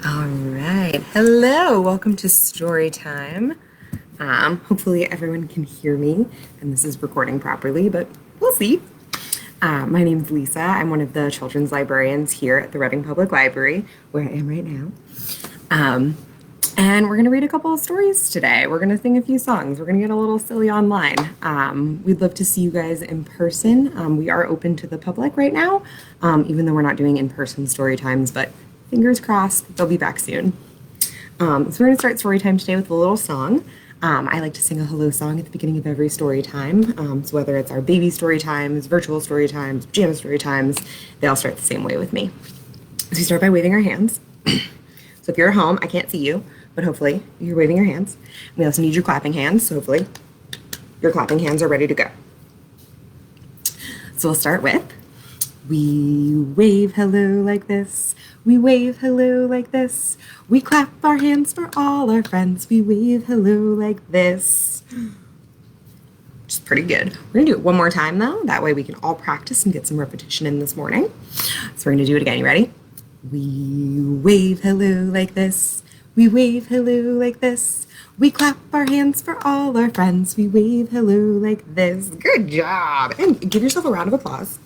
All right. Hello. Welcome to story time. Hopefully everyone can hear me and this is recording properly, but we'll see. My name is Lisa. I'm one of the children's librarians here at the Reading Public Library, where I am right now. And we're going to read a couple of stories today. We're going to sing a few songs. We're going to get a little silly online. We'd love to see you guys in person. We are open to the public right now, even though we're not doing in-person story times, but fingers crossed they'll be back soon. So we're going to start story time today with a little song. I like to sing a hello song at the beginning of every story time. So whether it's our baby story times, virtual story times, pajama story times, they all start the same way with me. So we start by waving our hands. So if you're at home, I can't see you, but hopefully you're waving your hands. We also need your clapping hands, so hopefully your clapping hands are ready to go. So we'll start with, we wave hello like this. We wave hello like this. We clap our hands for all our friends. We wave hello like this. Which is pretty good. We're gonna do it one more time though. That way we can all practice and get some repetition in this morning. So we're gonna do it again. You ready? We wave hello like this. We wave hello like this. We clap our hands for all our friends. We wave hello like this. Good job. And give yourself a round of applause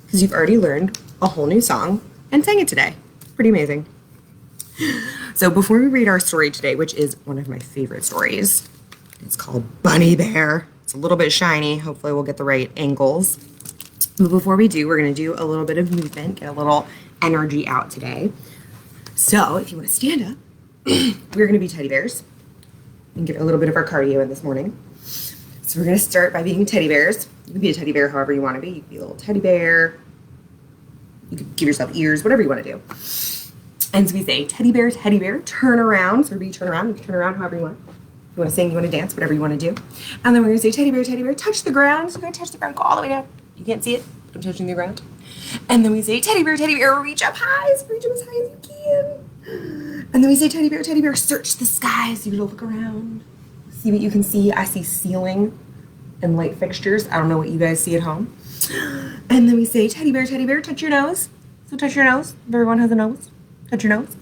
because you've already learned a whole new song and sang it today. Pretty amazing. So before we read our story today, which is one of my favorite stories, it's called Bunny Bear. It's a little bit shiny. Hopefully we'll get the right angles. But before we do, we're going to do a little bit of movement, get a little energy out today. So if you want to stand up, we're going to be teddy bears and get a little bit of our cardio in this morning. So we're going to start by being teddy bears. You can be a teddy bear however you want to be. You can be a little teddy bear. You could give yourself ears, whatever you want to do. And so we say, teddy bear, turn around. So we turn around. You can turn around however you want. You want to sing, you want to dance, whatever you want to do. And then we're going to say, teddy bear, touch the ground. So you're going to touch the ground, go all the way down. You can't see it, but I'm touching the ground. And then we say, teddy bear, reach up high. So reach up as high as you can. And then we say, teddy bear, search the skies. You're going to look around. See what you can see. I see ceiling and light fixtures. I don't know what you guys see at home. And then we say, teddy bear, touch your nose. So touch your nose. Everyone has a nose. Touch your nose.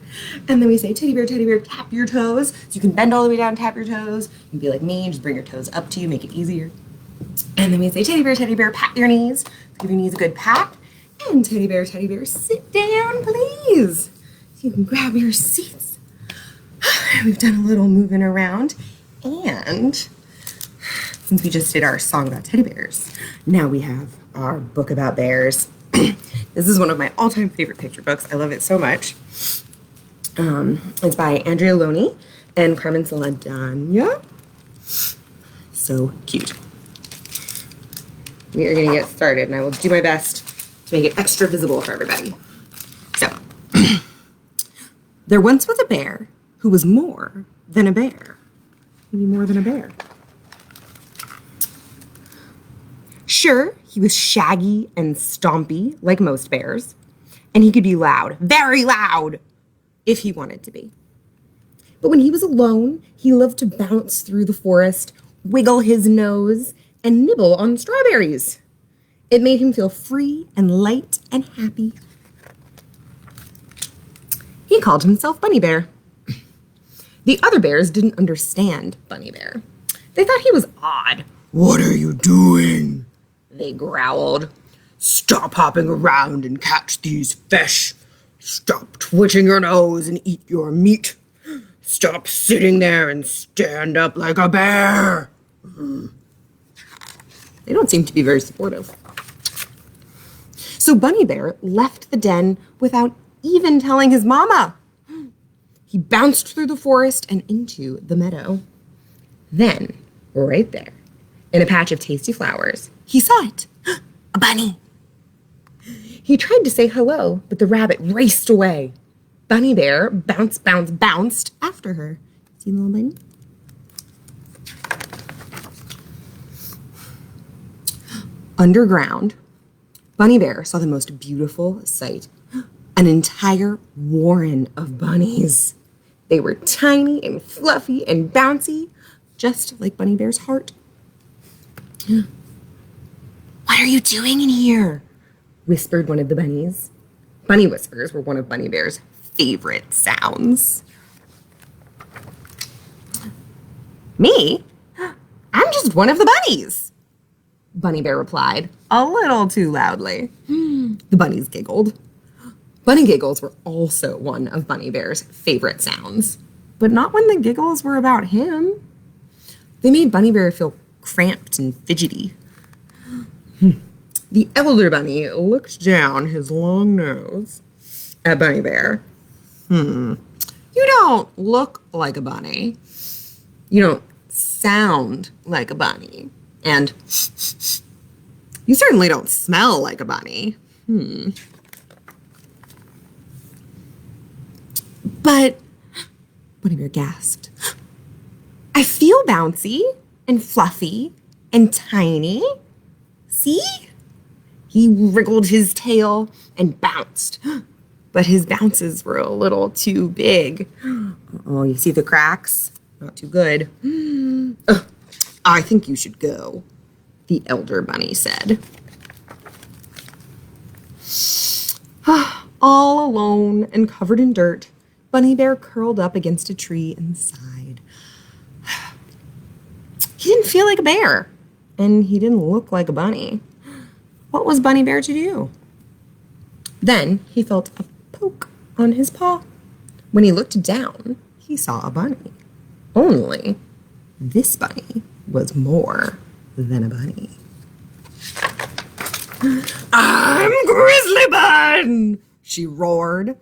And then we say, teddy bear, tap your toes. So you can bend all the way down, tap your toes. You can be like me, just bring your toes up to you, make it easier. And then we say, teddy bear, pat your knees. Give your knees a good pat. And teddy bear, sit down, please. So you can grab your seats. We've done a little moving around. And since we just did our song about teddy bears, now we have our book about bears. This is one of my all-time favorite picture books. I love it so much. It's by Andrea Loney and Carmen Saladanya. So cute. We are going to get started, and I will do my best to make it extra visible for everybody. So, there once was a bear who was more than a bear. Maybe more than a bear. Sure, he was shaggy and stompy, like most bears, and he could be loud, very loud, if he wanted to be. But when he was alone, he loved to bounce through the forest, wiggle his nose, and nibble on strawberries. It made him feel free and light and happy. He called himself Bunny Bear. The other bears didn't understand Bunny Bear. They thought he was odd. "What are you doing?" they growled. "Stop hopping around and catch these fish. Stop twitching your nose and eat your meat. Stop sitting there and stand up like a bear." They don't seem to be very supportive. So Bunny Bear left the den without even telling his mama. He bounced through the forest and into the meadow. Then, right there, in a patch of tasty flowers, he saw it. A bunny. He tried to say hello, but the rabbit raced away. Bunny Bear bounced after her. See the little bunny? Underground, Bunny Bear saw the most beautiful sight. An entire warren of bunnies. They were tiny and fluffy and bouncy, just like Bunny Bear's heart. "What are you doing in here?" whispered one of the bunnies. Bunny whispers were one of Bunny Bear's favorite sounds? Me? I'm just one of the bunnies, Bunny Bear replied, a little too loudly. The bunnies giggled. Bunny giggles were also one of Bunny Bear's favorite sounds, but not when the giggles were about him. They made Bunny Bear feel cramped and fidgety. The elder bunny looked down his long nose at Bunny Bear. You don't look like a bunny. You don't sound like a bunny. And you certainly don't smell like a bunny. But, Bunny Bear gasped, I feel bouncy and fluffy and tiny. See? He wriggled his tail and bounced, but his bounces were a little too big. Oh, you see the cracks? Not too good. I think you should go, the elder bunny said. All alone and covered in dirt, Bunny Bear curled up against a tree and sighed. He didn't feel like a bear, and he didn't look like a bunny. What was Bunny Bear to do? Then he felt a poke on his paw. When he looked down, he saw a bunny. Only this bunny was more than a bunny. I'm Grizzly Bun! She roared.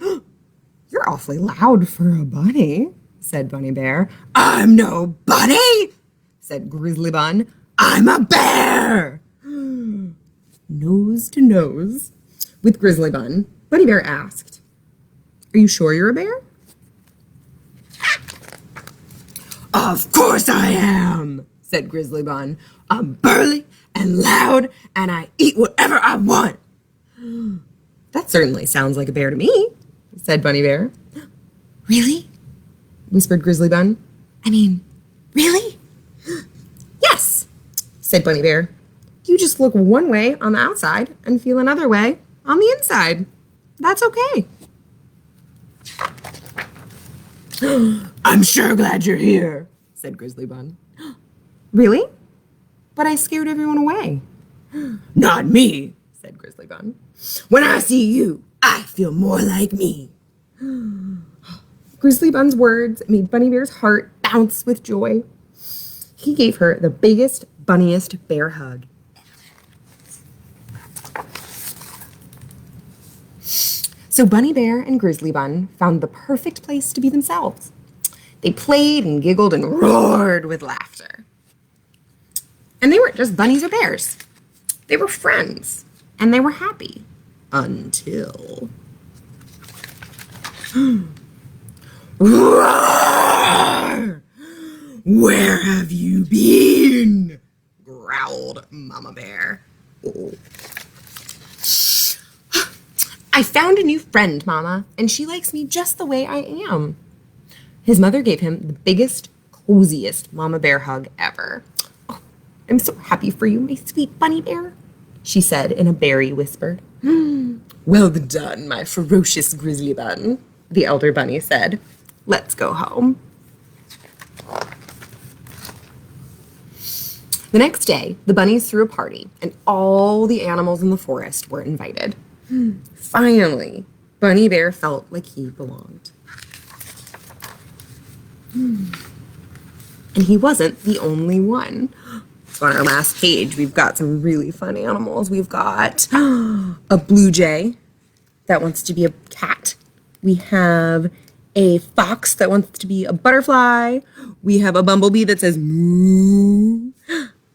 You're awfully loud for a bunny, said Bunny Bear. I'm no bunny, said Grizzly Bun. I'm a bear! Nose to nose with Grizzly Bun, Bunny Bear asked, Are you sure you're a bear? Of course I am, said Grizzly Bun. I'm burly and loud, and I eat whatever I want. That certainly sounds like a bear to me, said Bunny Bear. Really? Whispered Grizzly Bun. I mean, really? Yes, said Bunny Bear. You just look one way on the outside and feel another way on the inside. That's okay. I'm sure glad you're here, said Grizzly Bun. Really? But I scared everyone away. Not me, said Grizzly Bun. When I see you, I feel more like me. Grizzly Bun's words made Bunny Bear's heart bounce with joy. He gave her the biggest, bunniest bear hug. So Bunny Bear and Grizzly Bun found the perfect place to be themselves. They played and giggled and roared with laughter. And they weren't just bunnies or bears. They were friends, and they were happy. Until... Roar! Where have you been? Growled Mama Bear. Oh. I found a new friend, Mama, and she likes me just the way I am. His mother gave him the biggest, coziest Mama Bear hug ever. Oh, I'm so happy for you, my sweet Bunny Bear, she said in a berry whisper. Well done, my ferocious Grizzly Bun, the elder bunny said. Let's go home. The next day, the bunnies threw a party, and all the animals in the forest were invited. Finally, Bunny Bear felt like he belonged. And he wasn't the only one. So on our last page, we've got some really fun animals. We've got a blue jay that wants to be a cat. We have a fox that wants to be a butterfly. We have a bumblebee that says moo.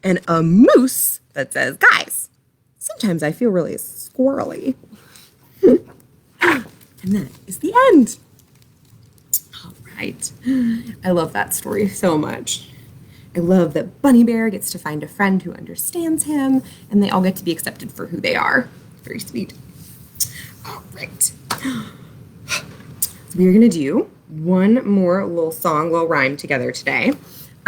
And a moose that says, guys, sometimes I feel really squirrely. And that is the end. All right. I love that story so much. I love that Bunny Bear gets to find a friend who understands him, and they all get to be accepted for who they are. Very sweet. All right. So we're going to do one more little song, little rhyme together today.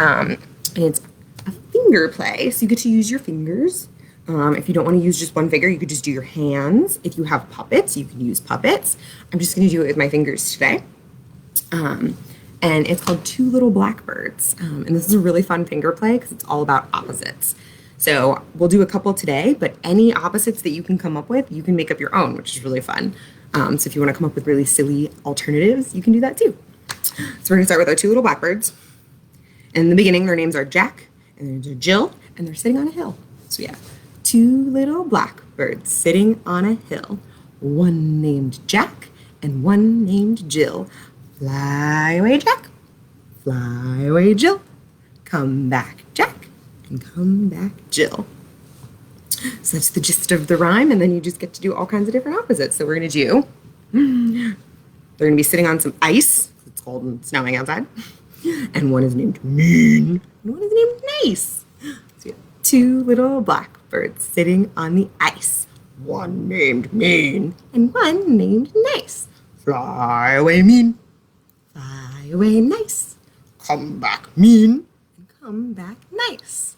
And it's a finger play, so you get to use your fingers. If you don't want to use just one finger, you could just do your hands. If you have puppets, you can use puppets. I'm just going to do it with my fingers today. And it's called Two Little Blackbirds. And this is a really fun finger play because it's all about opposites. So we'll do a couple today, but any opposites that you can come up with, you can make up your own, which is really fun. So if you want to come up with really silly alternatives, you can do that too. So we're going to start with our two little blackbirds. In the beginning, their names are Jack and there's Jill, and they're sitting on a hill. So we have two little blackbirds sitting on a hill. One named Jack and one named Jill. Fly away, Jack. Fly away, Jill. Come back, Jack. And come back, Jill. So that's the gist of the rhyme, and then you just get to do all kinds of different opposites. So we're going to do, they're going to be sitting on some ice. It's cold and snowing outside. And one is named Mean, and one is named Nice. So we have two little blackbirds sitting on the ice. One named Mean, and one named Nice. Fly away, Mean. Fly away, Nice. Come back, Mean, and come back, Nice.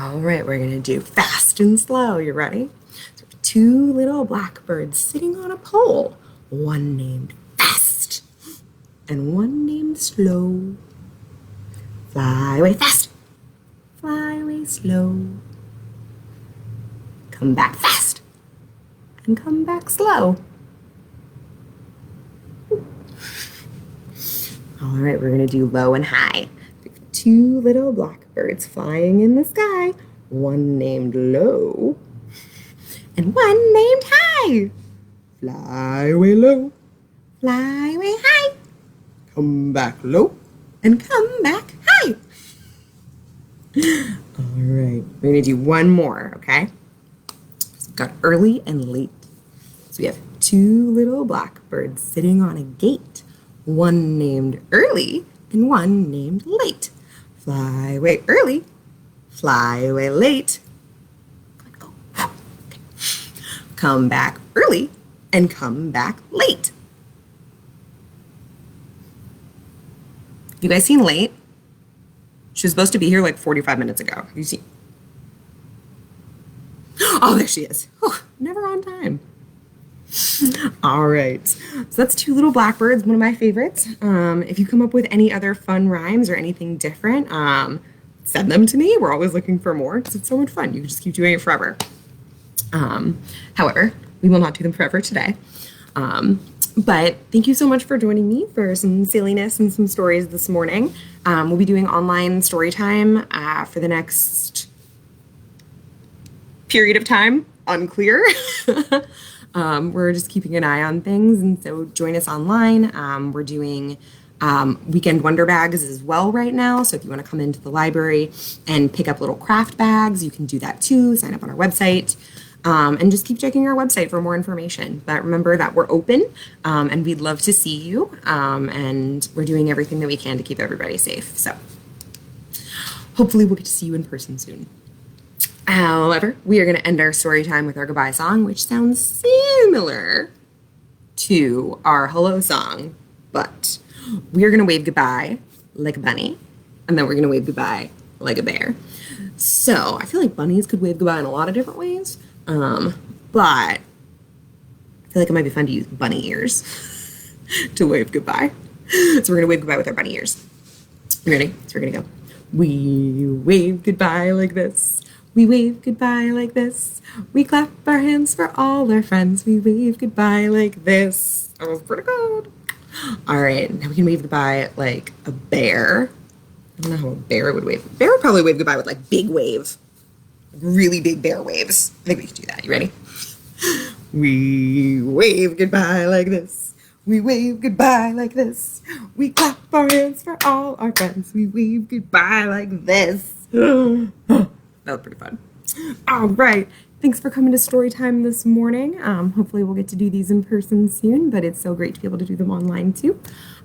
All right, we're going to do fast and slow. You ready? So two little blackbirds sitting on a pole. One named Fast and one named Slow. Fly away fast. Fly away slow. Come back fast and come back slow. All right, we're going to do low and high. Two little blackbirds flying in the sky, one named Low and one named High. Fly away low, fly away high, come back low, and come back high. All right, we're gonna do one more, okay? So we've got early and late. So we have two little blackbirds sitting on a gate, one named Early and one named Late. Fly away early, fly away late. Go. Okay. Come back early and come back late. You guys seen Late? She was supposed to be here like 45 minutes ago. Have you seen? Oh, there she is. Oh, never on time. All right, so that's two little blackbirds, one of my favorites. If you come up with any other fun rhymes or anything different, send them to me. We're always looking for more because it's so much fun. You can just keep doing it forever. However, we will not do them forever today. But thank you so much for joining me for some silliness and some stories this morning. We'll be doing online story time for the next period of time, unclear. We're just keeping an eye on things, and so join us online. We're doing weekend wonder bags as well right now, so if you want to come into the library and pick up little craft bags, you can do that too. Sign up on our website, and just keep checking our website for more information. But remember that we're open, and we'd love to see you, and we're doing everything that we can to keep everybody safe. So hopefully we'll get to see you in person soon. However, we are going to end our story time with our goodbye song, which sounds similar to our hello song, but we are going to wave goodbye like a bunny, and then we're going to wave goodbye like a bear. So I feel like bunnies could wave goodbye in a lot of different ways, but I feel like it might be fun to use bunny ears to wave goodbye. So we're going to wave goodbye with our bunny ears. You ready? So we're going to go. We wave goodbye like this. We wave goodbye like this. We clap our hands for all our friends. We wave goodbye like this. That was pretty good. All right, now we can wave goodbye like a bear. I don't know how a bear would wave. A bear would probably wave goodbye with like big wave. Really big bear waves. I think we can do that. You ready? We wave goodbye like this. We wave goodbye like this. We clap our hands for all our friends. We wave goodbye like this. That was pretty fun. All right. Thanks for coming to Storytime this morning. Hopefully we'll get to do these in person soon, but it's so great to be able to do them online too.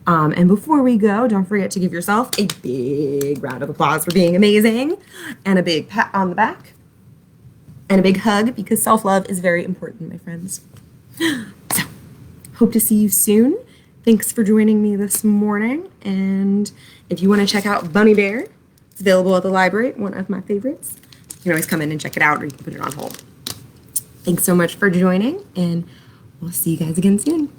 And before we go, don't forget to give yourself a big round of applause for being amazing, and a big pat on the back, and a big hug, because self-love is very important, my friends. So, hope to see you soon. Thanks for joining me this morning. And if you want to check out Bunny Bear, it's available at the library, one of my favorites. can always come in and check it out, or you can put it on hold. Thanks so much for joining, and we'll see you guys again soon.